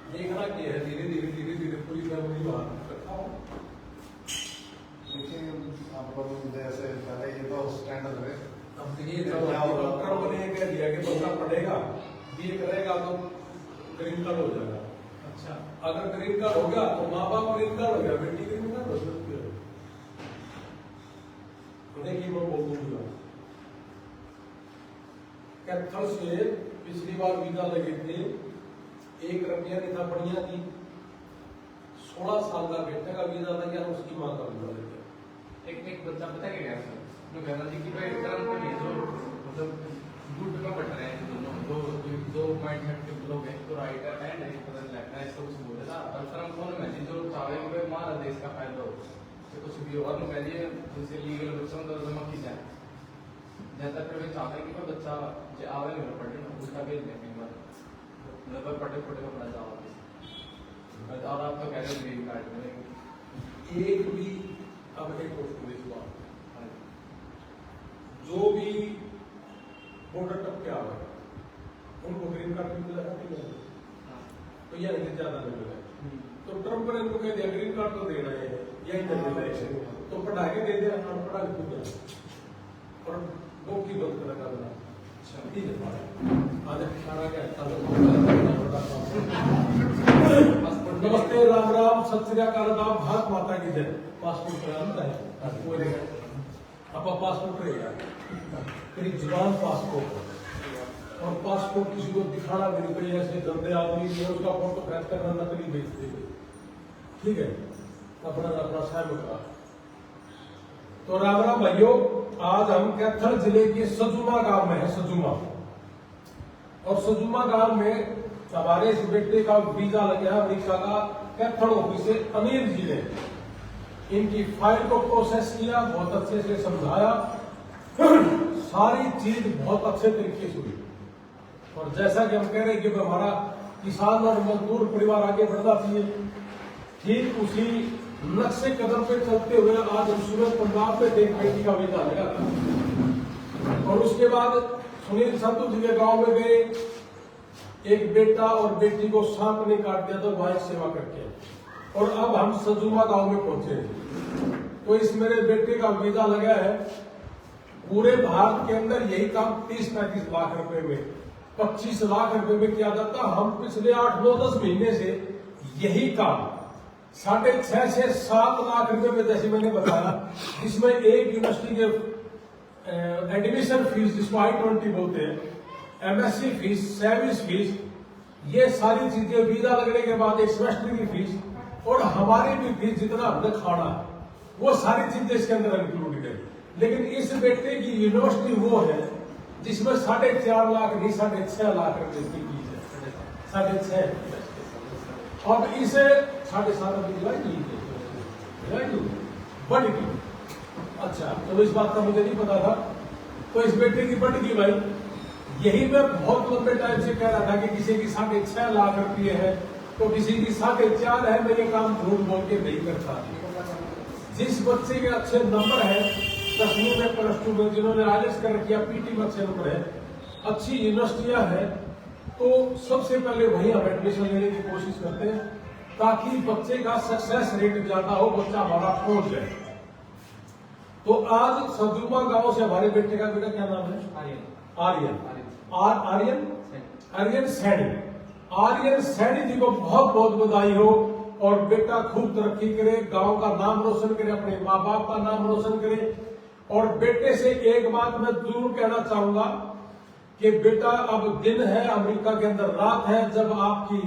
देखना क्या है, धीरे धीरे धीरे धीरे पूरी फैमिली बाहर करता हूँ। देखिए आपको जैसे पहले ये तो स्टैंडर्ड है। अब देखिए डॉक्टर ने कह दिया कि बच्चा पढ़ेगा, बीए करेगा तो ग्रीन कार्ड हो जाएगा। अच्छा, अगर ग्रीन कार्ड हो गया तो माँ बाप ग्रीन कार्ड हो गया, बेटी ग्रीन कार्ड हो सकती है। देखिए मैं बोल दूंगा कैथल से पिछली बार वीजा लगे थे, 1 रुपया नहीं था, बढ़िया थी। 16 साल का बेटे का वीजा लग गया, उसकी माँ का वीजा लग गया। एक बच्चा पता क्या गया सर, जो कहना जी कि भाई टर्म पे नहीं, जो मतलब गुड में बट रहे हैं दोनों, दो पॉइंट है लोग हैं, तो राइट एंड है, पता नहीं लगता है इसको कुछ बोले ना। और टर्म कौन है जो चाहे कि भाई हमारा देश का फायदा हो, तो कुछ भी और कह दिए जैसे लीगल बच्चों को जमा की जाए, जैसा फिर वे चाहते हैं कि कोई बच्चा जो आवे नहीं पढ़े ना उसका भेज दें कई बार, मतलब पढ़े पढ़े का पढ़ा जाओ। और आप तो कह रहे हैं ग्रीन कार्ड में एक भी अब एक क्वेश्चन देखो, जो भी बॉर्डर टप के आ रहे उनको ग्रीन कार्ड मिलेगा नहीं मिलेगा, तो यह नहीं ज्यादा नहीं मिलेगा। तो ट्रम्प ने इनको कह दिया ग्रीन कार्ड तो दे रहे हैं, यही नहीं दे रहे, तो पढ़ा के दे दिया, पढ़ा के दे दिया और दो की बंद कर रखा। ठीक है, आज खाना क्या नमस्ते, राम राम, सत श्री अकाल, भारत माता की जय। पासपोर्ट कराना है, अब पासपोर्ट रहेगा, तेरी जुबान पासपोर्ट, और पासपोर्ट किसी को दिखाना भी नहीं, कोई ऐसे गंदे आदमी नहीं है उसका फोटो खैस करना, नकली बेच देंगे। ठीक है, अपना अपना साहब का। तो राम राम भाइयों, आज हम कैथल जिले के सजुमा गांव में है, सजुमा, और सजुमा गांव में हमारे इस बेटे का वीजा लग गया अमेरिका का, कैथल ऑफिस से अमीर जी ने इनकी फाइल को प्रोसेस किया, बहुत अच्छे से समझाया, सारी चीज बहुत अच्छे तरीके से हुई। और जैसा कि हम कह रहे हैं कि हमारा किसान और मजदूर परिवार आगे बढ़ना चाहिए, ठीक उसी नक्शे कदम पे चलते हुए आज हम सूरत पंजाब में एक बेटी का वीजा लगा था। और उसके बाद सुनील संधू जी के गांव में गए, एक बेटा और बेटी को सांप ने काट दिया था वहां सेवा करके, और अब हम सजुमा गांव में पहुंचे। तो इस मेरे बेटे का वीजा लगा है, पूरे भारत के अंदर यही काम 30-35 लाख रुपए में, 25 लाख रुपए में किया जाता। हम पिछले 8-9-10 महीने से यही काम 6.5 से 7 लाख रुपए में, जैसे मैंने बताया, जिसमें एक यूनिवर्सिटी के एडमिशन फीस जिसको I-20 बोलते हैं, MSc फीस, सर्विस फीस, ये सारी चीजें, वीजा लगने के बाद एक सेमेस्टर की फीस और हमारी भी फीस, जितना हमने खाना वो सारी चीजें इसके अंदर इंक्लूड करी। लेकिन इस बेटे की यूनिवर्सिटी वो है जिसमें 4.5 लाख नहीं 6.5 लाख रुपए की फीस है, 6.5। अब इसे 7.5 बढ़ गई। अच्छा, तो इस बात का मुझे नहीं पता था, तो इस बेटे की बढ़ गई भाई। यही मैं बहुत लंबे टाइम से कह रहा था कि किसी की 6.5 लाख रुपये है तो किसी की 4.5 है, मैं ये काम झूठ बोल के नहीं करता। जिस बच्चे के अच्छे नंबर है 10वीं में, +2 में, जिन्होंने IELTS कर रखी है, PT में अच्छे नंबर है, अच्छी यूनिवर्सिटियां हैं, तो सबसे पहले वही हम एडमिशन लेने की कोशिश करते हैं ताकि बच्चे का सक्सेस रेट ज्यादा हो, बच्चा हमारा पहुंच जाए। तो आज सजुमा गांव से हमारे बेटे का बेटा क्या नाम है? आर्यन सैनी। आर्यन सैनी जी को बहुत बहुत बधाई हो, और बेटा खूब तरक्की करे, गांव का नाम रोशन करे, अपने माँ बाप का नाम रोशन करे। और बेटे से एक बात मैं जरूर कहना चाहूंगा कि बेटा, अब दिन है अमेरिका के अंदर, रात है। जब आपकी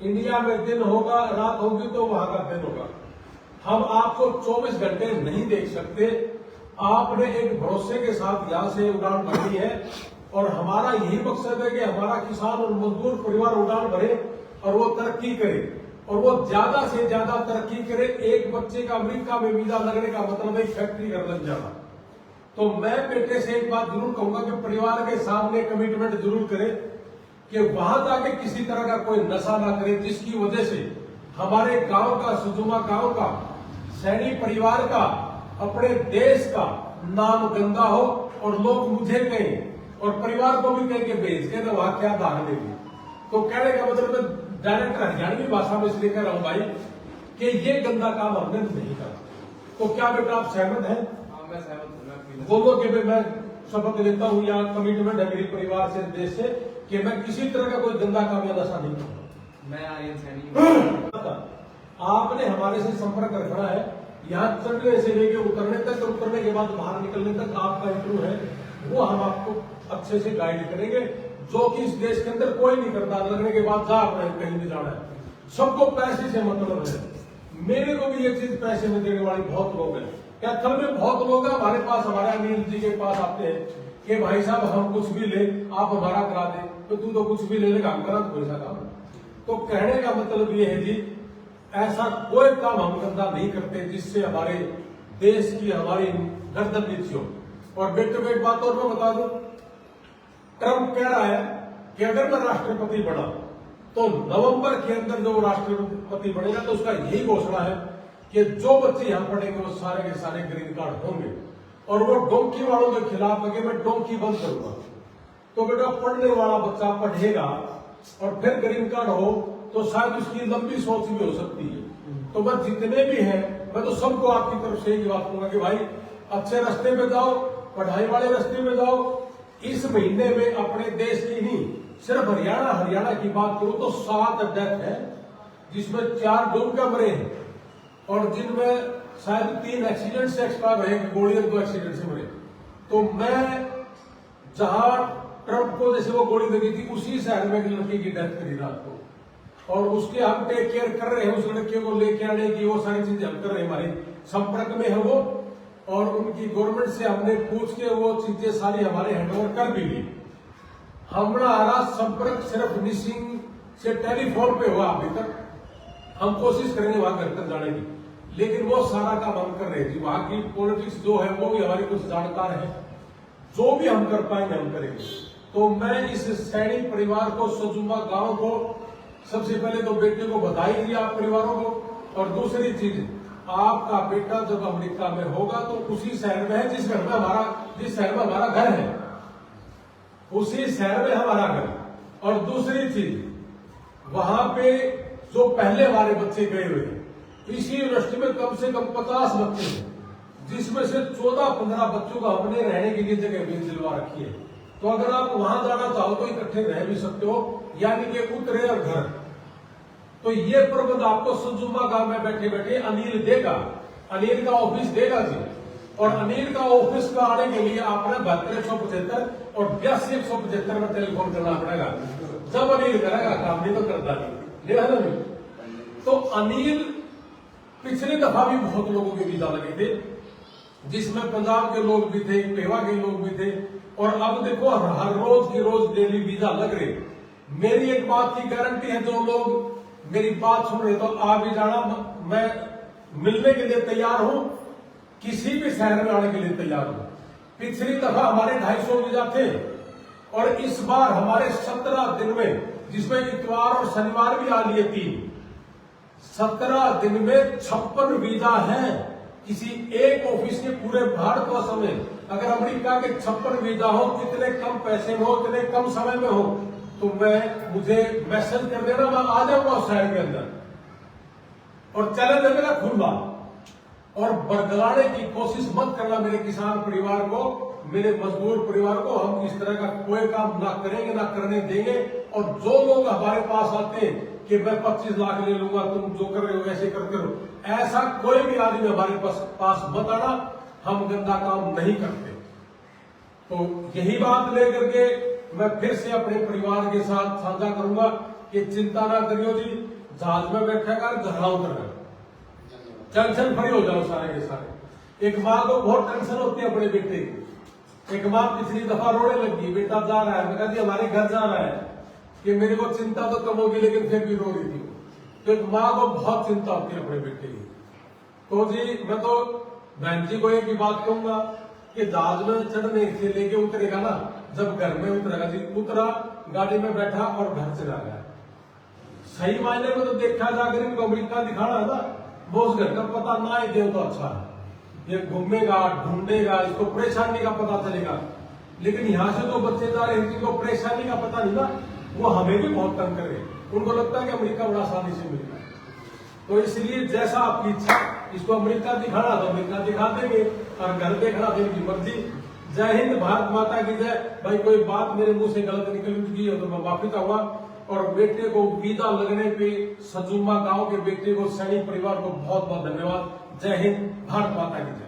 इंडिया में दिन होगा, रात होगी, तो वहां का दिन होगा। हम आपको 24 घंटे नहीं देख सकते। आपने एक भरोसे के साथ यहां से उड़ान भरनी है, और हमारा यही मकसद है कि हमारा किसान और मजदूर परिवार उड़ान भरे और वो तरक्की करे, और वो ज्यादा से ज्यादा तरक्की करे। एक बच्चे का अमेरिका में वीजा लगने का मतलब है फैक्ट्री कर लग जाना। तो मैं बेटे से एक बात जरूर कहूंगा कि परिवार के सामने कमिटमेंट जरूर करे कि वहां जाके किसी तरह का कोई नशा ना करे, जिसकी वजह से हमारे गांव का, सुजुमा गांव का, सैनी परिवार का, अपने देश का नाम गंदा हो, और लोग मुझे कहें और परिवार को भी कह के भेज के वहां क्या दान देंगे। तो कहने का मतलब डायरेक्टर हरियाणवी भाषा में इसलिए कह रहा हूं भाई कि ये गंदा काम हमने नहीं करा। तो क्या बेटा आप सहमत हैं? हाँ मैं सहमत हूँ। मैं बोलो कि भाई मैं शपथ लेता हूं या कमिटमेंट है मेरे परिवार से, देश से, कि मैं किसी तरह का कोई गंदा काम या नशा नहीं करूंगा। मैं आर्यन सैनी आपने हमारे से संपर्क रखना है, यहाँ चढ़ने से लेके उतरने तक, और उतरने के बाद बाहर निकलने तक आपका इंटरव्यू है, वो हम आपको अच्छे से गाइड करेंगे, जो कि इस देश के अंदर कोई नहीं करता। लगने के बाद जा अपने कहीं भी जाना है, सबको पैसे से मतलब है। मेरे को भी ये चीज पैसे में देने वाले बहुत लोग हैं, कैथल में बहुत लोग हैं हमारे पास, हमारे अनिल जी के पास आते हैं कि भाई साहब हम कुछ भी ले, आप हमारा करा दे, तो तू तो कुछ भी ले लेगा, हम करा तो पैसा काम। तो कहने का मतलब ये है जी, ऐसा कोई काम हम गंदा नहीं करते जिससे हमारे देश की, हमारी गर्दन नीची हो। और बेटे एक बात और मैं बता दूं, ट्रंप कह रहा है कि अगर मैं राष्ट्रपति बना तो नवंबर के अंदर जो राष्ट्रपति बनेगा तो उसका यही घोषणा है कि जो बच्चे यहां पढ़ेंगे वो सारे के सारे ग्रीन कार्ड होंगे, और वो डोंकी वालों के खिलाफ लगे, मैं डोंकी बंद करूंगा। तो बेटा पढ़ने वाला बच्चा पढ़ेगा और फिर ग्रीन कार्ड हो तो शायद उसकी लंबी सोच भी हो सकती है। तो मैं जितने भी हैं, मैं तो सबको आपकी तरफ से एक बात कहूंगा कि भाई अच्छे रास्ते में जाओ, पढ़ाई वाले रास्ते में जाओ। इस महीने में अपने देश की नहीं, सिर्फ हरियाणा की बात करूं तो 7 डेथ है, जिसमें 4 जून का मरे हैं, और जिनमें शायद 3 एक्सीडेंट से एक्सपायर हुए, गोली 2 एक्सीडेंट से मरे। तो मैं जहां ट्रंप को जैसे वो गोली लगी थी, उसी शहर में एक लड़की की डेथ करी रात को, और उसके हम टेक केयर कर रहे हैं, उस लड़के को लेके आने की वो सारी चीजें हम कर रहे हैं, हमारे संपर्क में है वो, और उनकी गवर्नमेंट से हमने पूछ के वो चीजें सारी हमारे हैंडओवर कर भी ली। हमारा संपर्क सिर्फ मिसिंग से टेलीफोन पे हुआ अभी तक, हम कोशिश करेंगे वहां घर तक जाने की, लेकिन वो सारा काम हम कर रहे हैं जी। वहां की पॉलिटिक्स जो है वो भी हमारे कुछ जानकार है, जो भी हम कर पाएंगे हम करेंगे। तो मैं इस सैनिक परिवार को, सजुमा गांव को, सबसे पहले तो बेटे को बधाई दी आप परिवारों को, और दूसरी चीज आपका बेटा जब अमेरिका में होगा तो उसी शहर में है जिस शहर में हमारा घर है, उसी शहर में हमारा घर। और दूसरी चीज वहां पे जो पहले हमारे बच्चे गए हुए हैं, इसी यूनिवर्सिटी में कम से कम 50 बच्चे हैं, जिसमें से 14-15 बच्चों को हमने रहने के लिए जगह भी दिलवा रखी है। तो अगर आप वहां जाना चाहो तो इकट्ठे रह भी सकते हो, यानी कि उतरे और घर। तो ये प्रबंध आपको सजुमा गांव में बैठे बैठे अनिल देगा, अनिल का ऑफिस देगा जी। और अनिल का ऑफिस का आने के लिए आपने 72-175 और 82-175 में टेलीफोन करना पड़ेगा, जब अनिल करेगा काम, नहीं तो करता नहीं। तो अनिल पिछली दफा भी बहुत लोगों के वीजा लगे थे, जिसमें पंजाब के लोग भी थे, पेवा के लोग भी थे, और अब देखो हर रोज की रोज डेली वीजा लग रहे। मेरी एक बात की गारंटी है, जो लोग मेरी बात सुन रहे तो आप भी जाना, मैं मिलने के लिए तैयार हूं, किसी भी शहर में आने के लिए तैयार हूं। पिछली दफा हमारे 250 वीजा थे, और इस बार हमारे 17 दिन में, जिसमें इतवार और शनिवार भी आ लिए 3, 17 दिन में 56 वीजा हैं। किसी एक ऑफिस के पूरे भारतवर्ष में अगर अमेरिका के 56 वीजा हो, कितने कम पैसे में हो, कितने कम समय में हो, तो मुझे मैसेज कर देना, मैं आ जाऊंगा उस शहर के अंदर, और चैलेंज है मेरा खुला। और बरगलाने की कोशिश मत करना मेरे किसान परिवार को, मेरे मजदूर परिवार को। हम इस तरह का कोई काम ना करेंगे, ना करने देंगे। और जो लोग हमारे पास आते हैं कि मैं 25 लाख ले लूंगा, तुम जो कर रहे हो ऐसे करते रहो, ऐसा कोई भी आदमी हमारे पास मत आना, हम गंदा काम नहीं करते। तो यही बात लेकर के मैं फिर से अपने परिवार के साथ साझा करूंगा कि चिंता ना करियो जी, जहाज में बैठेगा घर उतरेगा, टेंशन फ्री हो जाओ सारे के सारे। एक माँ को बहुत टेंशन होती है अपने बेटे की। एक माँ पिछली दफा रोने लगी, बेटा जा रहा है, मैं कहती हमारे घर जा रहा है, कि मेरे को चिंता तो कम होगी लेकिन फिर भी रो रही थी। तो एक माँ को बहुत चिंता होती है अपने बेटे की। तो जी मैं तो बहन जी को एक ही बात कहूंगा कि जहाज में चढ़ने से लेके उतरेगा ना, जब घर में उतरेगा जी, उतरा, गाड़ी में बैठा और घर चला गया, सही मायने में तो देखा जाकर इनको अमेरिका दिखाना है ना, वो उस घर का पता ना ही दे तो अच्छा है। ये घूमेगा, ढूंढेगा, इसको परेशानी का पता चलेगा। लेकिन यहां से तो बच्चे जा रहे हैं जिनको परेशानी का पता नहीं ना, वो हमें भी बहुत तंग करे। उनको लगता है कि अमेरिका बड़ा आसानी से मिलेगा, तो इसलिए जैसा आपकी इच्छा, इसको अमेरिका दिखाना तो अमेरिका दिखा देंगे, और घर देखना तो इनकी मर्जी। जय हिंद, भारत माता की जय। भाई कोई बात मेरे मुंह से गलत निकल गई हो तो मैं माफी चाहूंगा। और बेटे को विदा लगने पे सजुमा गांव के बेटे को, सैनिक परिवार को बहुत बहुत धन्यवाद। जय हिंद, भारत माता की जय।